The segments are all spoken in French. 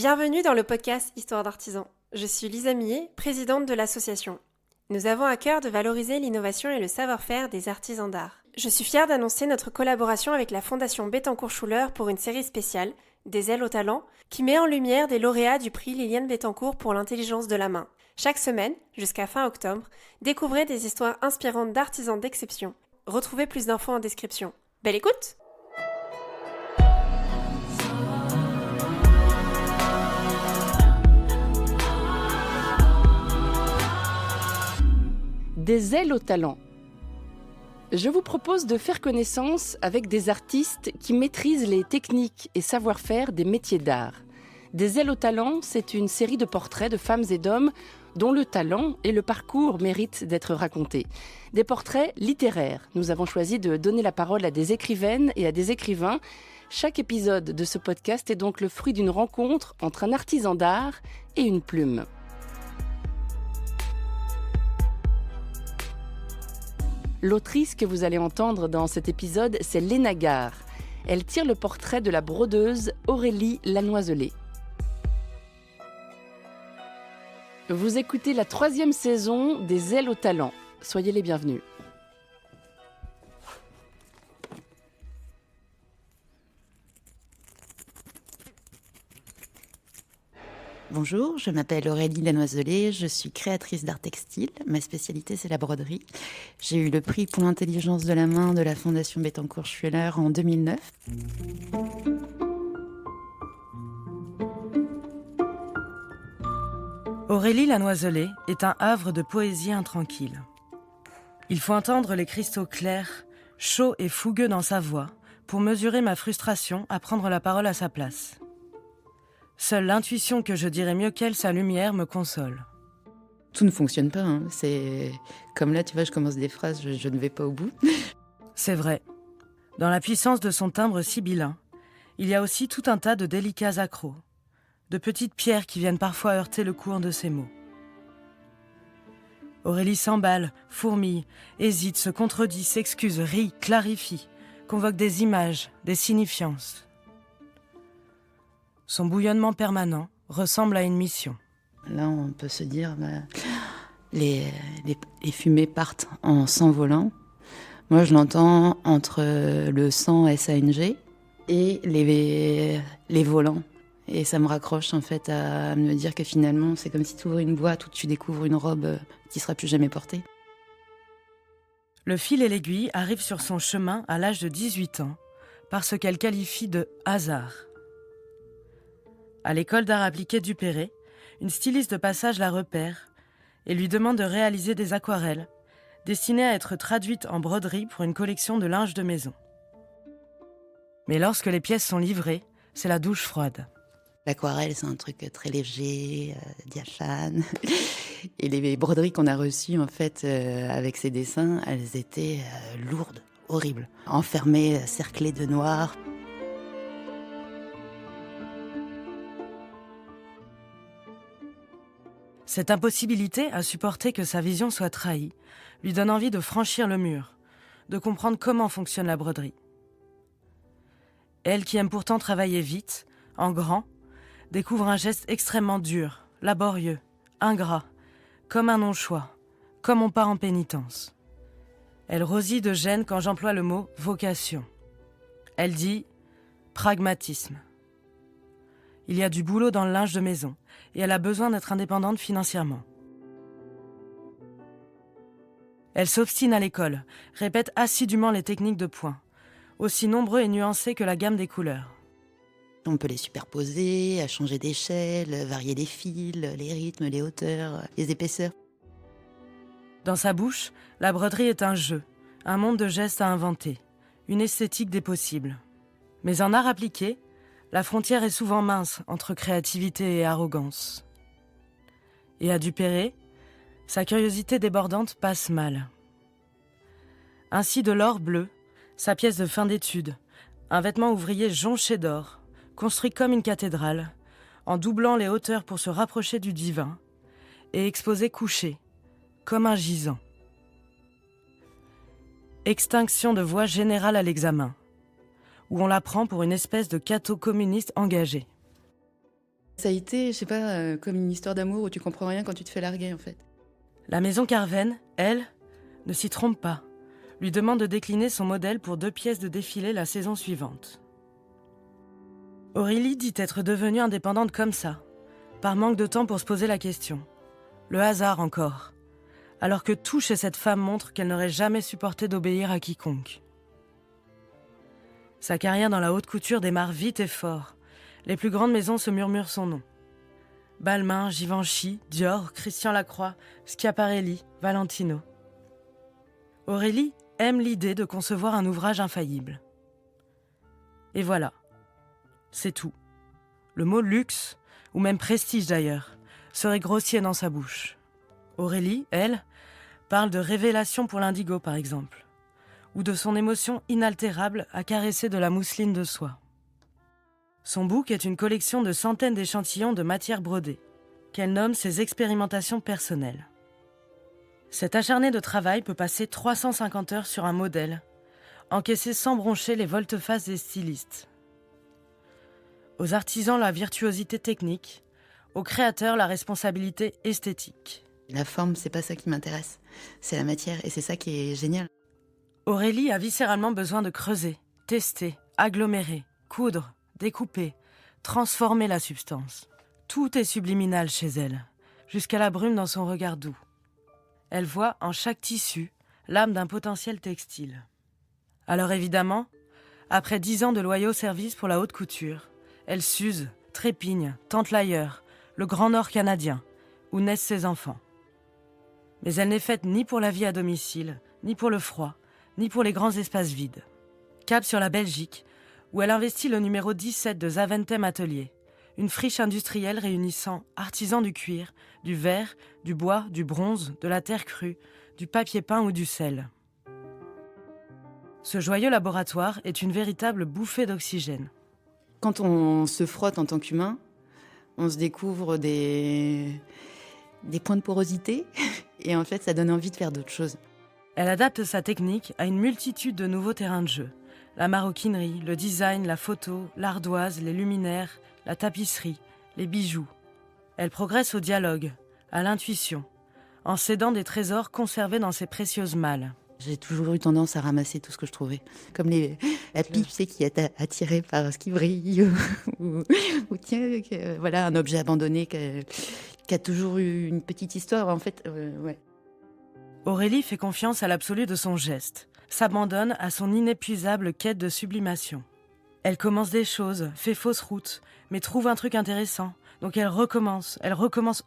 Bienvenue dans le podcast Histoire d'artisans. Je suis Lisa Millet, présidente de l'association. Nous avons à cœur de valoriser l'innovation et le savoir-faire des artisans d'art. Je suis fière d'annoncer notre collaboration avec la Fondation Bettencourt-Schuller pour une série spéciale, Des ailes au talent, qui met en lumière des lauréats du prix Liliane Bettencourt pour l'intelligence de la main. Chaque semaine, jusqu'à fin octobre, découvrez des histoires inspirantes d'artisans d'exception. Retrouvez plus d'infos en description. Belle écoute! Des ailes au talent. Je vous propose de faire connaissance avec des artistes qui maîtrisent les techniques et savoir-faire des métiers d'art. Des ailes au talent, c'est une série de portraits de femmes et d'hommes dont le talent et le parcours méritent d'être racontés. Des portraits littéraires. Nous avons choisi de donner la parole à des écrivaines et à des écrivains. Chaque épisode de ce podcast est donc le fruit d'une rencontre entre un artisan d'art et une plume. L'autrice que vous allez entendre dans cet épisode, c'est Léna Gare. Elle tire le portrait de la brodeuse Aurélie Lanoiselet. Vous écoutez la 3e saison des ailes au talent. Soyez les bienvenus. Bonjour, je m'appelle Aurélie Lanoiselet, je suis créatrice d'art textile. Ma spécialité, c'est la broderie. J'ai eu le prix pour l'intelligence de la main de la Fondation Bettencourt-Schuller en 2009. Aurélie Lanoiselet est un havre de poésie intranquille. Il faut entendre les cristaux clairs, chauds et fougueux dans sa voix pour mesurer ma frustration à prendre la parole à sa place. Seule l'intuition que je dirais mieux qu'elle, sa lumière, me console. Tout ne fonctionne pas, hein. C'est comme là, tu vois, je commence des phrases, je ne vais pas au bout. C'est vrai. Dans la puissance de son timbre sibyllin, il y a aussi tout un tas de délicats accros, de petites pierres qui viennent parfois heurter le cours de ses mots. Aurélie s'emballe, fourmille, hésite, se contredit, s'excuse, rit, clarifie, convoque des images, des signifiances. Son bouillonnement permanent ressemble à une mission. Là, on peut se dire, les fumées partent en s'envolant. Moi, je l'entends entre le sang SANG et les volants. Et ça me raccroche en fait à me dire que finalement, c'est comme si tu ouvres une boîte où tu découvres une robe qui ne sera plus jamais portée. Le fil et l'aiguille arrivent sur son chemin à l'âge de 18 ans par ce qu'elle qualifie de hasard. À l'école d'art appliqué du Perret, une styliste de passage la repère et lui demande de réaliser des aquarelles destinées à être traduites en broderie pour une collection de linge de maison. Mais lorsque les pièces sont livrées, c'est la douche froide. L'aquarelle, c'est un truc très léger, diaphane. Et les broderies qu'on a reçues, en fait, avec ces dessins, elles étaient lourdes, horribles. Enfermées, cerclées de noir. Cette impossibilité à supporter que sa vision soit trahie lui donne envie de franchir le mur, de comprendre comment fonctionne la broderie. Elle qui aime pourtant travailler vite, en grand, découvre un geste extrêmement dur, laborieux, ingrat, comme un non-choix, comme on part en pénitence. Elle rosit de gêne quand j'emploie le mot « vocation ». Elle dit « pragmatisme ». Il y a du boulot dans le linge de maison et elle a besoin d'être indépendante financièrement. Elle s'obstine à l'école, répète assidûment les techniques de point, aussi nombreux et nuancés que la gamme des couleurs. On peut les superposer, changer d'échelle, varier les fils, les rythmes, les hauteurs, les épaisseurs. Dans sa bouche, la broderie est un jeu, un monde de gestes à inventer, une esthétique des possibles. Mais en art appliqué, la frontière est souvent mince entre créativité et arrogance. Et à Duperré, sa curiosité débordante passe mal. Ainsi de l'or bleu, sa pièce de fin d'études, un vêtement ouvrier jonché d'or, construit comme une cathédrale, en doublant les hauteurs pour se rapprocher du divin, et exposé couché, comme un gisant. Extinction de voix générale à l'examen, où on la prend pour une espèce de catho communiste engagé. Ça a été, je sais pas, comme une histoire d'amour où tu comprends rien quand tu te fais larguer en fait. La maison Carven, elle, ne s'y trompe pas, lui demande de décliner son modèle pour 2 pièces de défilé la saison suivante. Aurélie dit être devenue indépendante comme ça, par manque de temps pour se poser la question. Le hasard encore, alors que tout chez cette femme montre qu'elle n'aurait jamais supporté d'obéir à quiconque. Sa carrière dans la haute couture démarre vite et fort. Les plus grandes maisons se murmurent son nom. Balmain, Givenchy, Dior, Christian Lacroix, Schiaparelli, Valentino. Aurélie aime l'idée de concevoir un ouvrage infaillible. Et voilà, c'est tout. Le mot luxe, ou même prestige d'ailleurs, serait grossier dans sa bouche. Aurélie, elle, parle de révélation pour l'indigo par exemple, ou de son émotion inaltérable à caresser de la mousseline de soie. Son book est une collection de centaines d'échantillons de matières brodées, qu'elle nomme ses expérimentations personnelles. Cet acharné de travail peut passer 350 heures sur un modèle, encaisser sans broncher les volte-face des stylistes. Aux artisans, la virtuosité technique, aux créateurs, la responsabilité esthétique. La forme, c'est pas ça qui m'intéresse, c'est la matière et c'est ça qui est génial. Aurélie a viscéralement besoin de creuser, tester, agglomérer, coudre, découper, transformer la substance. Tout est subliminal chez elle, jusqu'à la brume dans son regard doux. Elle voit en chaque tissu l'âme d'un potentiel textile. Alors évidemment, après 10 ans de loyaux services pour la haute couture, elle s'use, trépigne, tente l'ailleurs, le Grand Nord canadien, où naissent ses enfants. Mais elle n'est faite ni pour la vie à domicile, ni pour le froid, ni pour les grands espaces vides. Cap sur la Belgique, où elle investit le numéro 17 de Zaventem Atelier, une friche industrielle réunissant artisans du cuir, du verre, du bois, du bronze, de la terre crue, du papier peint ou du sel. Ce joyeux laboratoire est une véritable bouffée d'oxygène. Quand on se frotte en tant qu'humain, on se découvre des points de porosité et en fait ça donne envie de faire d'autres choses. Elle adapte sa technique à une multitude de nouveaux terrains de jeu. La maroquinerie, le design, la photo, l'ardoise, les luminaires, la tapisserie, les bijoux. Elle progresse au dialogue, à l'intuition, en cédant des trésors conservés dans ses précieuses malles. J'ai toujours eu tendance à ramasser tout ce que je trouvais. Comme la pipe, tu sais, qui est attirée par ce qui brille. ou tiens, voilà, un objet abandonné qui a toujours eu une petite histoire, en fait. Ouais. Aurélie fait confiance à l'absolu de son geste, s'abandonne à son inépuisable quête de sublimation. Elle commence des choses, fait fausse route, mais trouve un truc intéressant. Donc elle recommence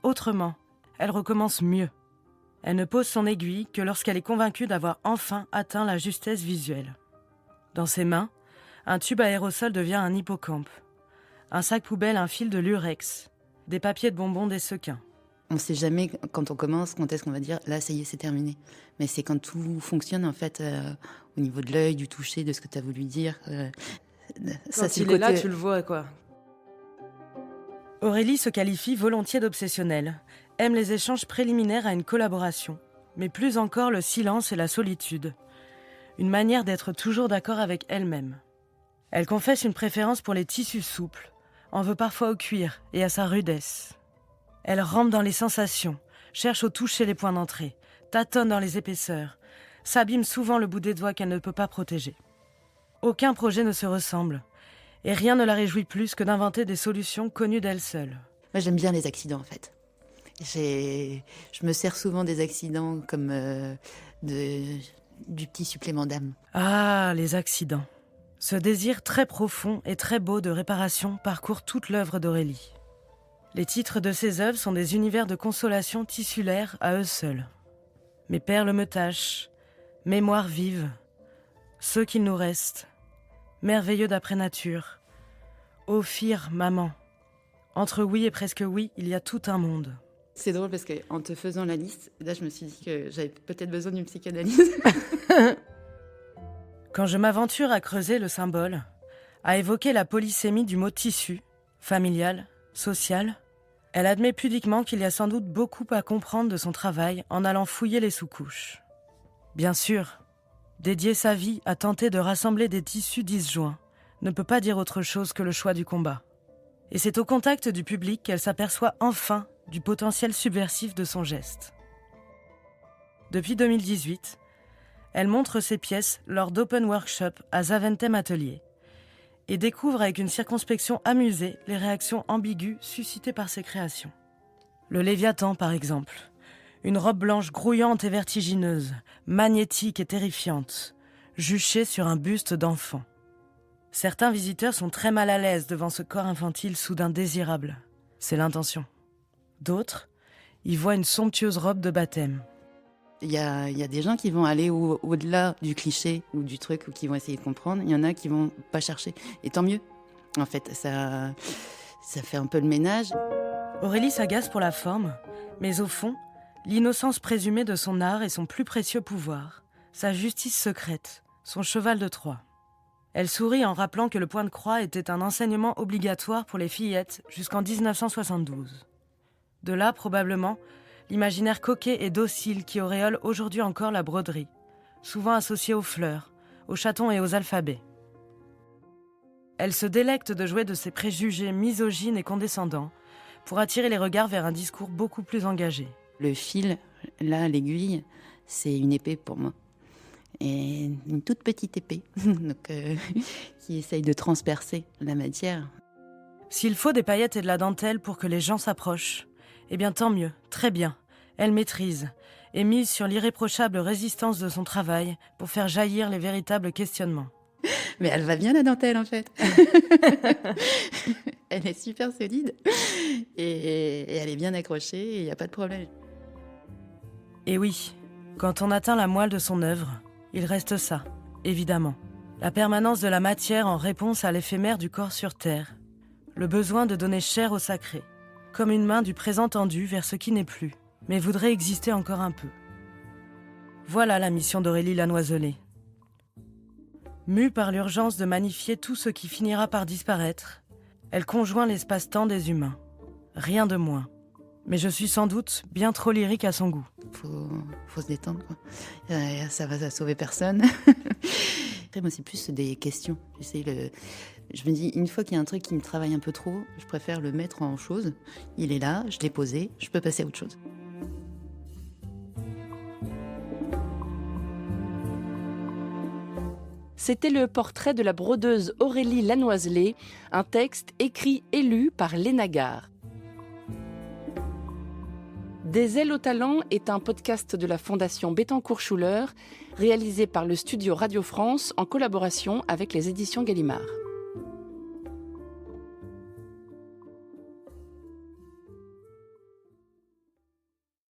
autrement, elle recommence mieux. Elle ne pose son aiguille que lorsqu'elle est convaincue d'avoir enfin atteint la justesse visuelle. Dans ses mains, un tube à aérosol devient un hippocampe. Un sac poubelle, un fil de lurex. Des papiers de bonbons, des sequins. On ne sait jamais quand on commence, quand est-ce qu'on va dire là, ça y est, c'est terminé. Mais c'est quand tout fonctionne, en fait, au niveau de l'œil, du toucher, de ce que tu as voulu dire. Ça, c'est le côté... là, tu le vois, quoi. Aurélie se qualifie volontiers d'obsessionnelle, aime les échanges préliminaires à une collaboration, mais plus encore le silence et la solitude. Une manière d'être toujours d'accord avec elle-même. Elle confesse une préférence pour les tissus souples, en veut parfois au cuir et à sa rudesse. Elle rampe dans les sensations, cherche au toucher les points d'entrée, tâtonne dans les épaisseurs, s'abîme souvent le bout des doigts qu'elle ne peut pas protéger. Aucun projet ne se ressemble, et rien ne la réjouit plus que d'inventer des solutions connues d'elle seule. Moi, j'aime bien les accidents, en fait. Je me sers souvent des accidents comme du petit supplément d'âme. Ah, les accidents. Ce désir très profond et très beau de réparation parcourt toute l'œuvre d'Aurélie. Les titres de ses œuvres sont des univers de consolation tissulaire à eux seuls. Mes perles me tâchent, mémoire vive, ceux qu'il nous reste, merveilleux d'après nature, Ophir, maman. Entre oui et presque oui, il y a tout un monde. C'est drôle parce qu'en te faisant la liste, là je me suis dit que j'avais peut-être besoin d'une psychanalyse. Quand je m'aventure à creuser le symbole, à évoquer la polysémie du mot tissu, familial, social, elle admet pudiquement qu'il y a sans doute beaucoup à comprendre de son travail en allant fouiller les sous-couches. Bien sûr, dédier sa vie à tenter de rassembler des tissus disjoints ne peut pas dire autre chose que le choix du combat. Et c'est au contact du public qu'elle s'aperçoit enfin du potentiel subversif de son geste. Depuis 2018, elle montre ses pièces lors d'open workshops à Zaventem Atelier et découvre avec une circonspection amusée les réactions ambiguës suscitées par ses créations. Le Léviathan, par exemple. Une robe blanche grouillante et vertigineuse, magnétique et terrifiante, juchée sur un buste d'enfant. Certains visiteurs sont très mal à l'aise devant ce corps infantile soudain désirable. C'est l'intention. D'autres y voient une somptueuse robe de baptême. Il y a des gens qui vont aller au-delà du cliché ou du truc, ou qui vont essayer de comprendre. Il y en a qui vont pas chercher. Et tant mieux. En fait, ça fait un peu le ménage. Aurélie s'agace pour la forme, mais au fond, l'innocence présumée de son art est son plus précieux pouvoir, sa justice secrète, son cheval de Troie. Elle sourit en rappelant que le point de croix était un enseignement obligatoire pour les fillettes jusqu'en 1972. De là, probablement, l'imaginaire coquet et docile qui auréole aujourd'hui encore la broderie, souvent associée aux fleurs, aux chatons et aux alphabets. Elle se délecte de jouer de ses préjugés misogynes et condescendants pour attirer les regards vers un discours beaucoup plus engagé. Le fil, là, l'aiguille, c'est une épée pour moi. Et une toute petite épée, donc, qui essaye de transpercer la matière. S'il faut des paillettes et de la dentelle pour que les gens s'approchent, eh bien tant mieux, très bien. Elle maîtrise et mise sur l'irréprochable résistance de son travail pour faire jaillir les véritables questionnements. Mais elle va bien la dentelle en fait. Elle est super solide et elle est bien accrochée et il n'y a pas de problème. Et oui, quand on atteint la moelle de son œuvre, il reste ça, évidemment. La permanence de la matière en réponse à l'éphémère du corps sur terre. Le besoin de donner chair au sacré, comme une main du présent tendue vers ce qui n'est plus, mais voudrait exister encore un peu. Voilà la mission d'Aurélie Lanoiselet. Mue par l'urgence de magnifier tout ce qui finira par disparaître, elle conjoint l'espace-temps des humains. Rien de moins. Mais je suis sans doute bien trop lyrique à son goût. Faut se détendre, quoi. Ça va sauver personne. Après, moi, c'est plus des questions. Je me dis, une fois qu'il y a un truc qui me travaille un peu trop, je préfère le mettre en chose. Il est là, je l'ai posé, je peux passer à autre chose. C'était le portrait de la brodeuse Aurélie Lanoiselet, un texte écrit et lu par Léna Gare. Des ailes au talent est un podcast de la Fondation Bettencourt-Schuller, réalisé par le studio Radio France en collaboration avec les éditions Gallimard.